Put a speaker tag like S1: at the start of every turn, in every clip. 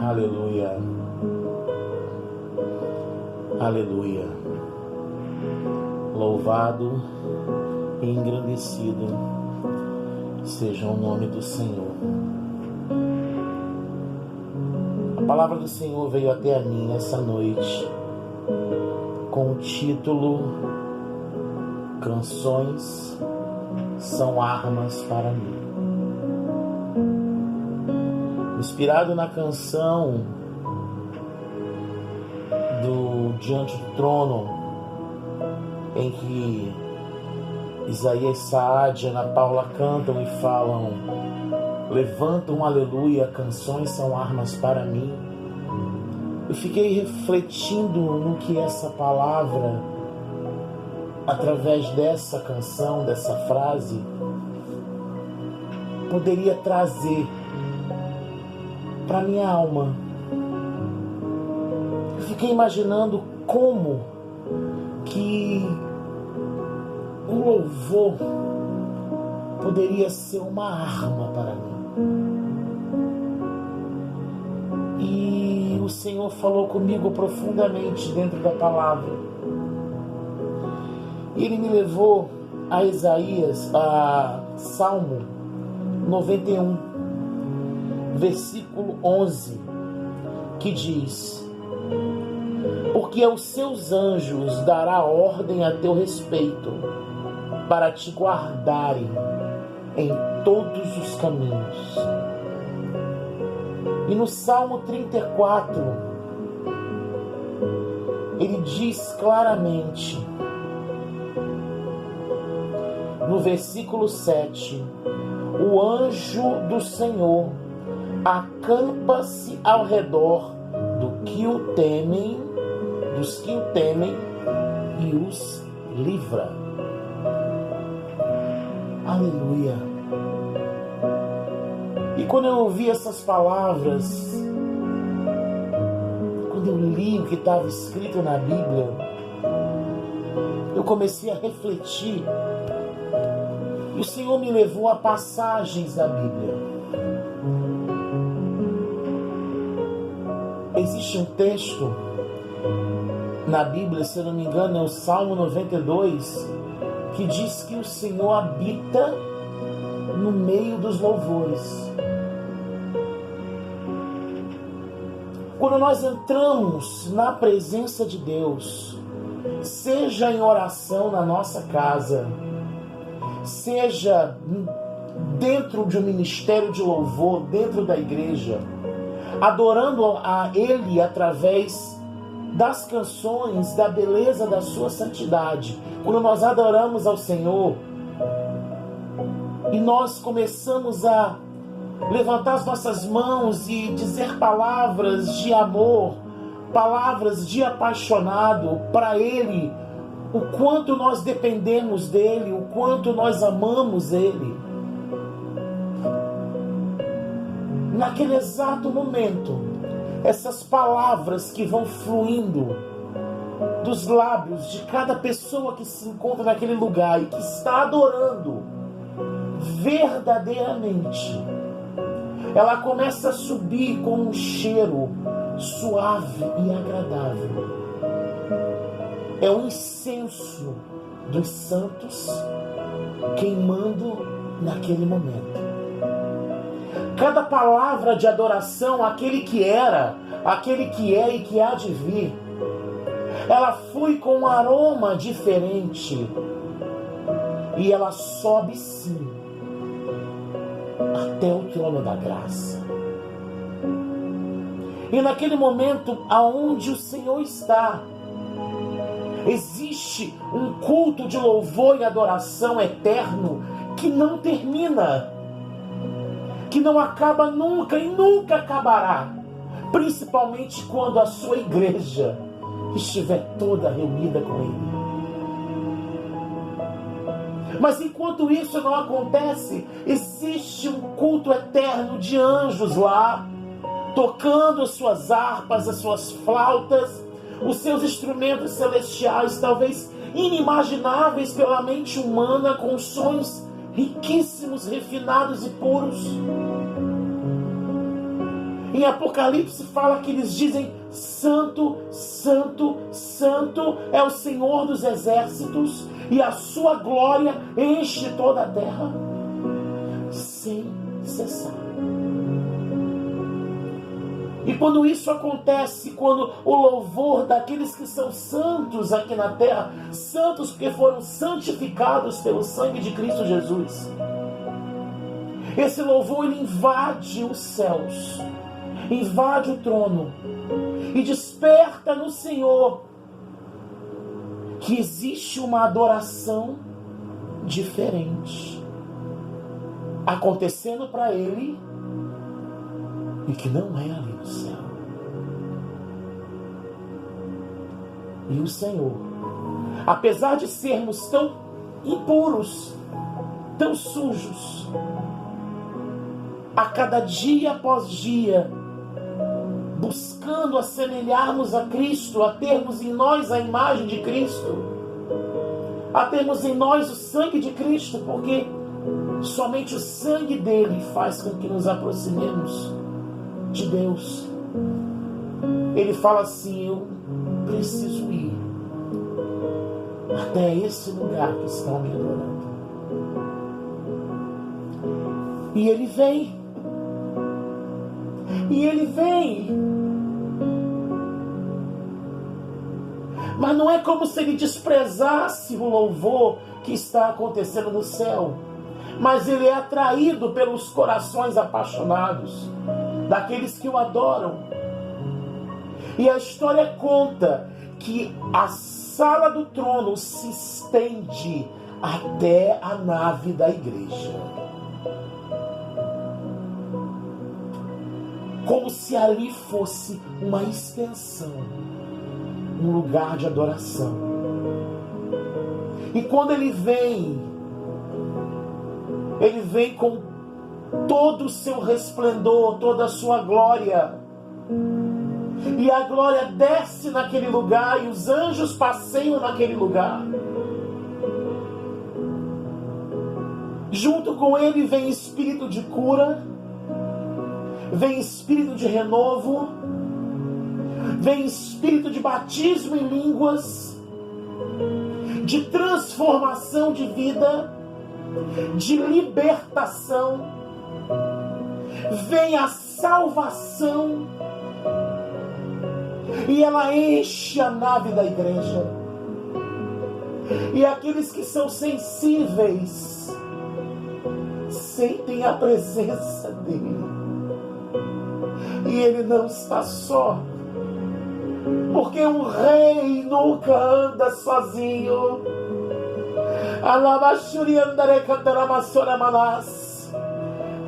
S1: Aleluia. Aleluia. Louvado e engrandecido seja o nome do Senhor. A palavra do Senhor veio até a mim nessa noite com o título Canções são armas para mim. Inspirado na canção do Diante do Trono, em que Isaías Saad e Ana Paula cantam e falam: levantam um aleluia, canções são armas para mim. Eu fiquei refletindo no que essa palavra, através dessa canção, dessa frase, poderia trazer para minha alma. Eu fiquei imaginando como que o louvor poderia ser uma arma para mim. E o Senhor falou comigo profundamente dentro da palavra. Ele me levou a Isaías, a Salmo 91, versículo 11, que diz: porque aos seus anjos dará ordem a teu respeito, para te guardarem em todos os caminhos. E no Salmo 34, ele diz claramente, no versículo 7, o anjo do Senhor acampa-se ao redor dos que o temem e os livra. Aleluia. E quando eu ouvi essas palavras, quando eu li o que estava escrito na Bíblia, eu comecei a refletir. E o Senhor me levou a passagens da Bíblia. Existe um texto na Bíblia, se eu não me engano, é o Salmo 92, que diz que o Senhor habita no meio dos louvores. Quando nós entramos na presença de Deus, seja em oração na nossa casa, seja dentro de um ministério de louvor, dentro da igreja, adorando a Ele através das canções, da beleza da sua santidade. Quando nós adoramos ao Senhor e nós começamos a levantar as nossas mãos e dizer palavras de amor, palavras de apaixonado para Ele, o quanto nós dependemos dEle, o quanto nós amamos Ele. Naquele exato momento, essas palavras que vão fluindo dos lábios de cada pessoa que se encontra naquele lugar e que está adorando verdadeiramente, ela começa a subir com um cheiro suave e agradável. É o incenso dos santos queimando naquele momento. Cada palavra de adoração, aquele que era, aquele que é e que há de vir, ela flui com um aroma diferente. E ela sobe sim até o trono da graça. E naquele momento aonde o Senhor está, existe um culto de louvor e adoração eterno que não termina, que não acaba nunca e nunca acabará, principalmente quando a sua igreja estiver toda reunida com Ele. Mas enquanto isso não acontece, existe um culto eterno de anjos lá, tocando as suas harpas, as suas flautas, os seus instrumentos celestiais, talvez inimagináveis pela mente humana, com sons riquíssimos, refinados e puros. Em Apocalipse fala que eles dizem: Santo, Santo, Santo é o Senhor dos exércitos, e a sua glória enche toda a terra, sem cessar. E quando isso acontece, quando o louvor daqueles que são santos aqui na terra, santos porque foram santificados pelo sangue de Cristo Jesus, esse louvor ele invade os céus, invade o trono e desperta no Senhor que existe uma adoração diferente acontecendo para Ele e que não é ali no céu. E o Senhor, apesar de sermos tão impuros, tão sujos, a cada dia após dia, buscando assemelharmos a Cristo, a termos em nós a imagem de Cristo, a termos em nós o sangue de Cristo, porque somente o sangue dele faz com que nos aproximemos de Deus. Ele fala assim: eu preciso ir até esse lugar que estão me adorando. E ele vem. E ele vem. Mas não é como se ele desprezasse o louvor que está acontecendo no céu. Mas ele é atraído pelos corações apaixonados daqueles que o adoram. E a história conta que a sala do trono se estende até a nave da igreja. Como se ali fosse uma extensão, um lugar de adoração. E quando ele vem com todo o seu resplendor, toda a sua glória. E a glória desce naquele lugar e os anjos passeiam naquele lugar. Junto com ele vem espírito de cura, vem espírito de renovo, vem espírito de batismo em línguas, de transformação de vida, de libertação, vem a salvação, e ela enche a nave da igreja. E aqueles que são sensíveis sentem a presença dele. E ele não está só, porque um rei nunca anda sozinho.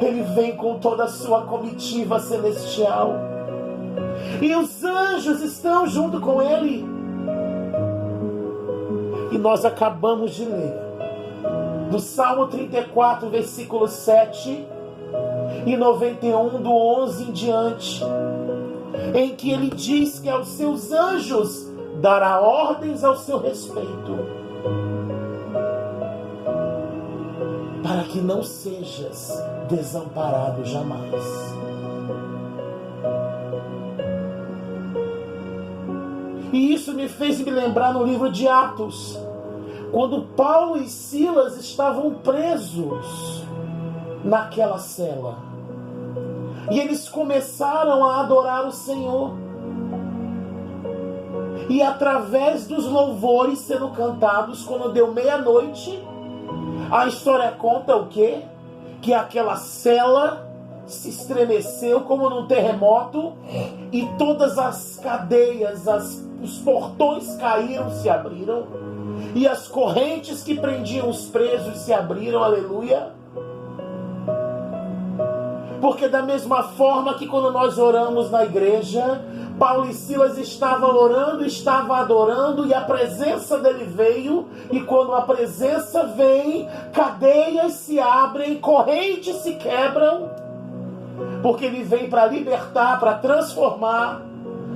S1: Ele vem com toda a sua comitiva celestial, e os anjos estão junto com ele. E nós acabamos de ler do Salmo 34, versículo 7 e 91, do 11 em diante, em que ele diz que aos seus anjos dará ordens ao seu respeito, para que não sejas desamparado jamais. E isso me fez me lembrar no livro de Atos, quando Paulo e Silas estavam presos naquela cela. E eles começaram a adorar o Senhor. E através dos louvores sendo cantados, quando deu meia-noite, a história conta o quê? Que aquela cela se estremeceu como num terremoto, e todas as cadeias, os portões caíram, se abriram, e as correntes que prendiam os presos se abriram, aleluia. Porque da mesma forma que quando nós oramos na igreja, Paulo e Silas estavam orando, estavam adorando, e a presença dele veio, e quando a presença vem, cadeias se abrem, correntes se quebram, porque ele vem para libertar, para transformar,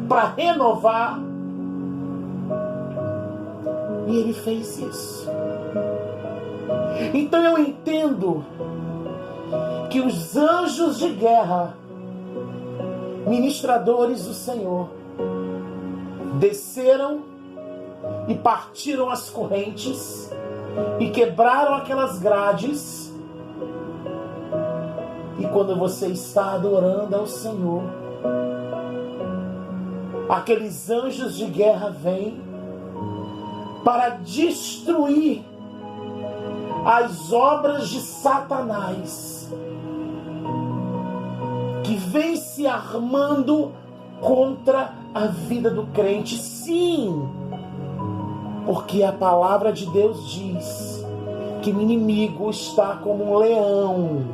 S1: para renovar. E ele fez isso. Então eu entendo que os anjos de guerra ministradores do Senhor desceram e partiram as correntes e quebraram aquelas grades. E quando você está adorando ao Senhor, aqueles anjos de guerra vêm para destruir as obras de Satanás, que vem se armando contra a vida do crente. Sim, porque a palavra de Deus diz que o inimigo está como um leão,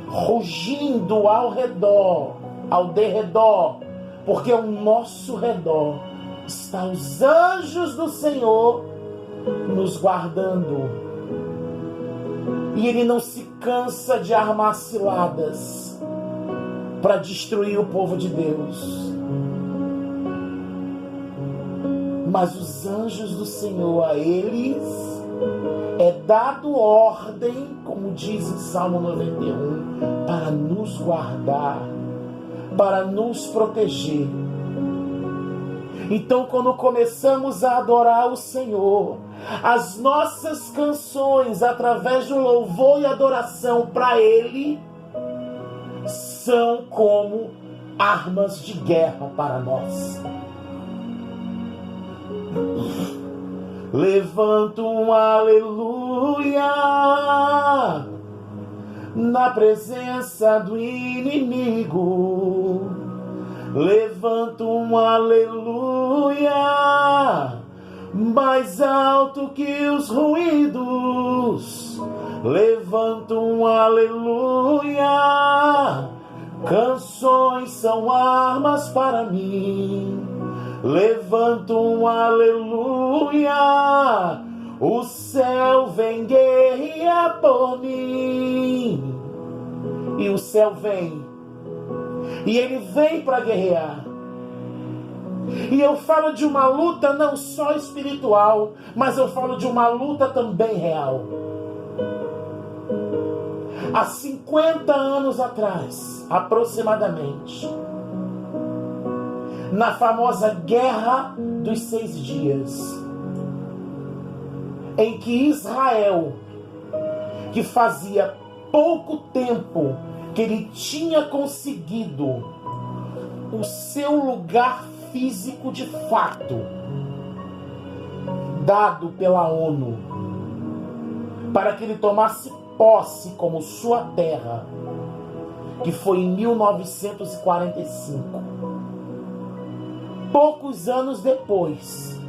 S1: rugindo ao redor, ao derredor, porque ao nosso redor estão os anjos do Senhor nos guardando. E Ele não se cansa de armar ciladas para destruir o povo de Deus. Mas os anjos do Senhor, a eles é dado ordem, como diz em Salmo 91, para nos guardar, para nos proteger. Então, quando começamos a adorar o Senhor, as nossas canções, através do louvor e adoração para Ele, são como armas de guerra para nós. Levanto um aleluia na presença do inimigo. Levanto um aleluia mais alto que os ruídos. Levanto um aleluia. Canções são armas para mim. Levanto um aleluia. O céu vem guerrear por mim. E o céu vem. E ele vem para guerrear. E eu falo de uma luta não só espiritual, mas eu falo de uma luta também real. Há 50 anos atrás, aproximadamente, na famosa Guerra dos 6 Dias, em que Israel, que fazia pouco tempo que ele tinha conseguido o seu lugar físico de fato, dado pela ONU, para que ele tomasse posse como sua terra, que foi em 1945. Poucos anos depois,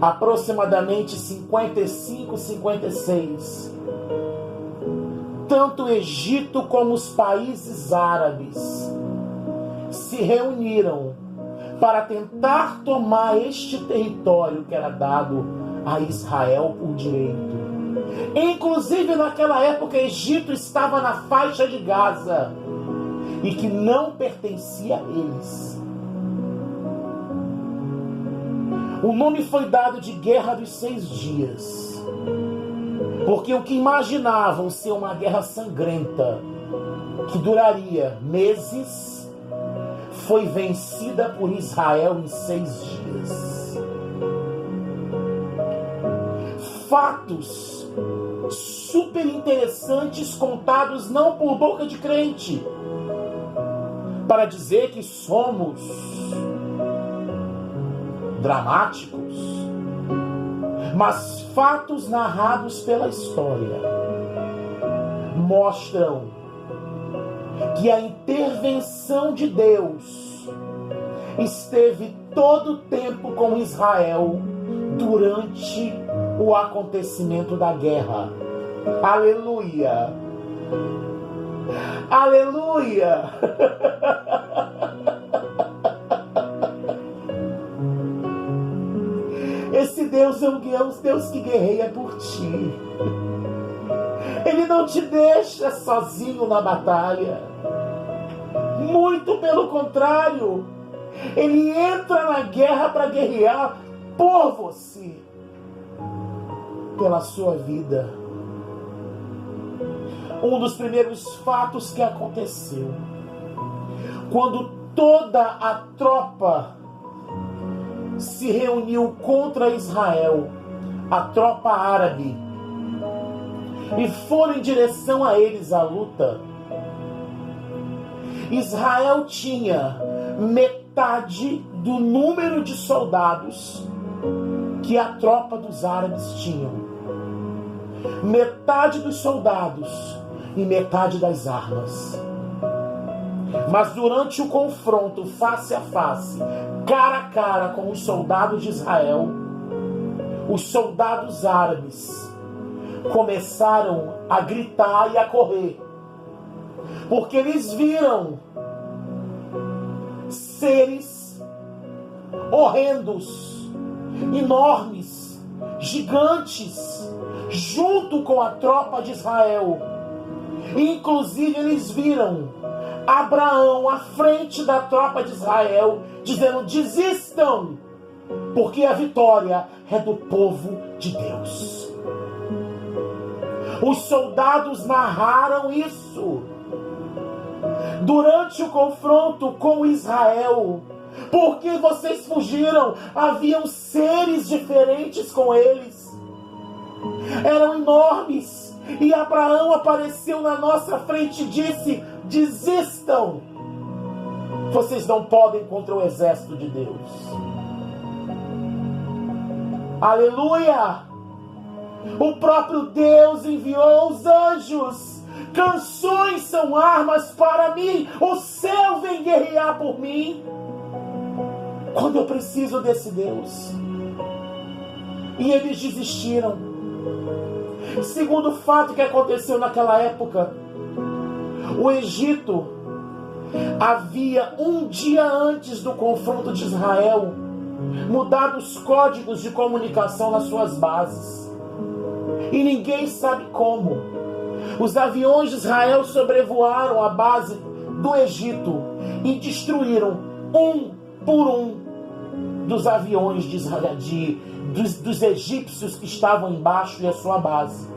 S1: aproximadamente 55, 56, tanto o Egito como os países árabes se reuniram para tentar tomar este território que era dado a Israel por direito. Inclusive naquela época, o Egito estava na faixa de Gaza e que não pertencia a eles. O nome foi dado de Guerra dos 6 Dias, porque o que imaginavam ser uma guerra sangrenta, que duraria meses, foi vencida por Israel em 6 dias. Fatos super interessantes contados não por boca de crente, para dizer que somos dramáticos, mas fatos narrados pela história mostram que a intervenção de Deus esteve todo o tempo com Israel durante o acontecimento da guerra. Aleluia! Aleluia! Esse Deus é um Deus que guerreia por ti. Ele não te deixa sozinho na batalha. Muito pelo contrário. Ele entra na guerra para guerrear por você. Pela sua vida. Um dos primeiros fatos que aconteceu quando toda a tropa se reuniu contra Israel, a tropa árabe, e foram em direção a eles à luta, Israel tinha metade do número de soldados que a tropa dos árabes tinham. Metade dos soldados e metade das armas. Mas durante o confronto face a face, cara a cara com os soldados de Israel, os soldados árabes começaram a gritar e a correr, porque eles viram seres horrendos, enormes, gigantes, junto com a tropa de Israel. Inclusive eles viram Abraão à frente da tropa de Israel, dizendo: desistam, porque a vitória é do povo de Deus. Os soldados narraram isso durante o confronto com Israel. Por que vocês fugiram? Haviam seres diferentes com eles. Eram enormes. E Abraão apareceu na nossa frente e disse: desistam. Vocês não podem contra o exército de Deus. Aleluia! O próprio Deus enviou os anjos. Canções são armas para mim. O céu vem guerrear por mim quando eu preciso desse Deus. E eles desistiram. Segundo fato que aconteceu naquela época, o Egito havia um dia antes do confronto de Israel mudado os códigos de comunicação nas suas bases. E ninguém sabe como. Os aviões de Israel sobrevoaram a base do Egito e destruíram um por um dos aviões dos egípcios que estavam embaixo e a sua base.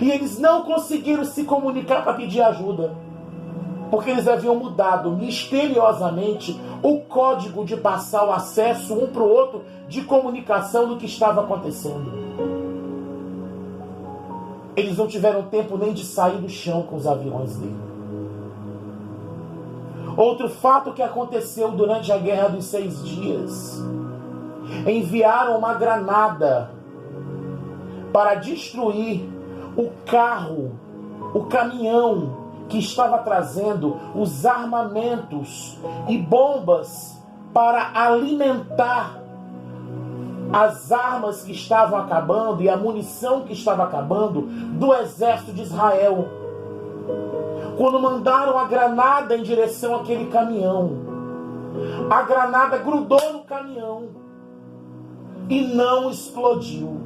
S1: E eles não conseguiram se comunicar para pedir ajuda, porque eles haviam mudado misteriosamente o código de passar o acesso um para o outro de comunicação do que estava acontecendo. Eles não tiveram tempo nem de sair do chão com os aviões dele. Outro fato que aconteceu durante a Guerra dos 6 Dias: enviaram uma granada para destruir o carro, o caminhão que estava trazendo os armamentos e bombas para alimentar as armas que estavam acabando e a munição que estava acabando do exército de Israel. Quando mandaram a granada em direção àquele caminhão, a granada grudou no caminhão e não explodiu.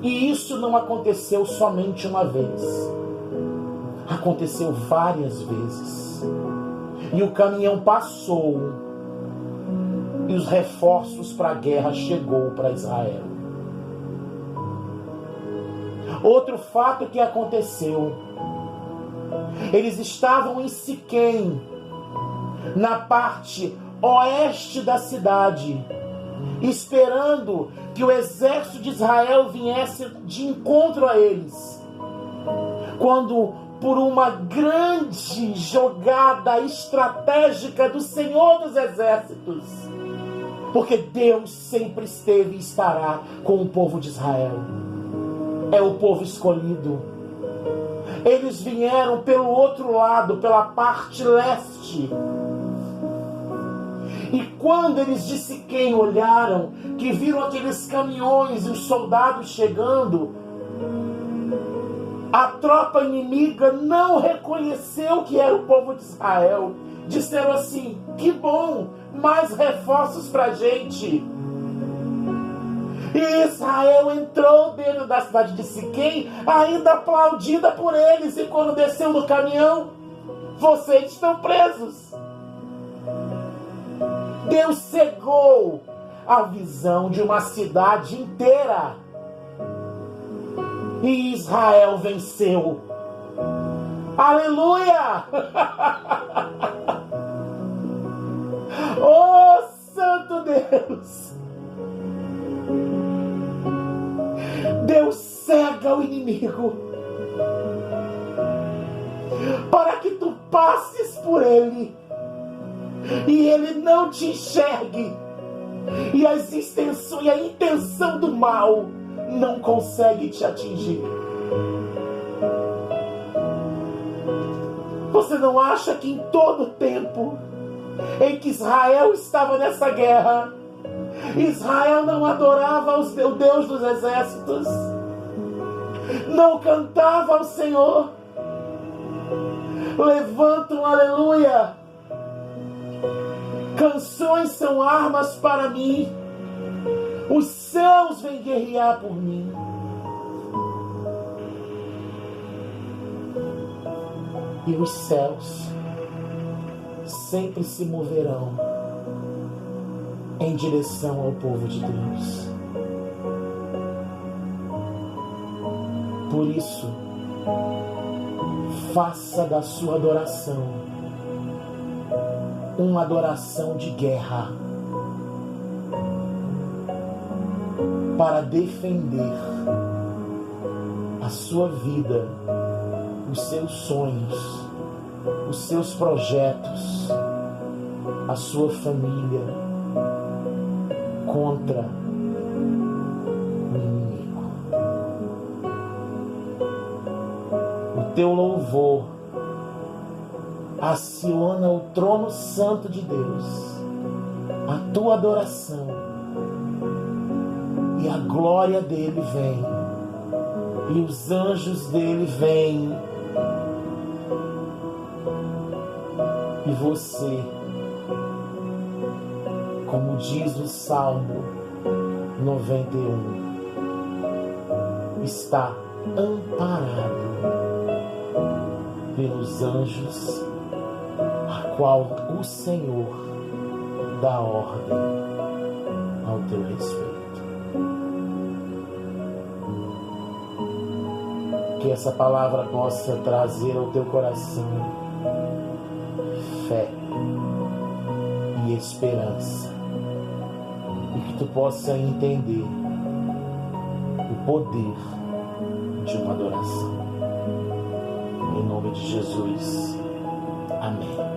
S1: E isso não aconteceu somente uma vez. Aconteceu várias vezes. E o caminhão passou. E os reforços para a guerra chegou para Israel. Outro fato que aconteceu: eles estavam em Siquém, na parte oeste da cidade, esperando que o exército de Israel viesse de encontro a eles, quando, por uma grande jogada estratégica do Senhor dos Exércitos, porque Deus sempre esteve e estará com o povo de Israel, é o povo escolhido. Eles vieram pelo outro lado, pela parte leste. E quando eles de Siquém olharam, que viram aqueles caminhões e os soldados chegando, a tropa inimiga não reconheceu que era o povo de Israel. Disseram assim: que bom, mais reforços pra gente. E Israel entrou dentro da cidade de Siquém, ainda aplaudida por eles. E quando desceu do caminhão: vocês estão presos. Deus cegou a visão de uma cidade inteira. E Israel venceu. Aleluia! Oh, Santo Deus! Deus cega o inimigo para que tu passes por ele e ele não te enxergue, e a intenção do mal não consegue te atingir. Você não acha que em todo o tempo em que Israel estava nessa guerra, Israel não adorava o Deus dos exércitos, não cantava ao Senhor? Levanta um aleluia. Canções são armas para mim, os céus vêm guerrear por mim. E os céus sempre se moverão em direção ao povo de Deus. Por isso, faça da sua adoração uma adoração de guerra, para defender a sua vida, os seus sonhos, os seus projetos, a sua família contra o inimigo. O teu louvor aciona o trono santo de Deus, a tua adoração, e a glória dele vem, e os anjos dele vêm, e você, como diz o Salmo 91, está amparado pelos anjos, a qual o Senhor dá ordem ao teu respeito. Que essa palavra possa trazer ao teu coração fé e esperança, e que tu possa entender o poder de uma adoração. Em nome de Jesus. Amém.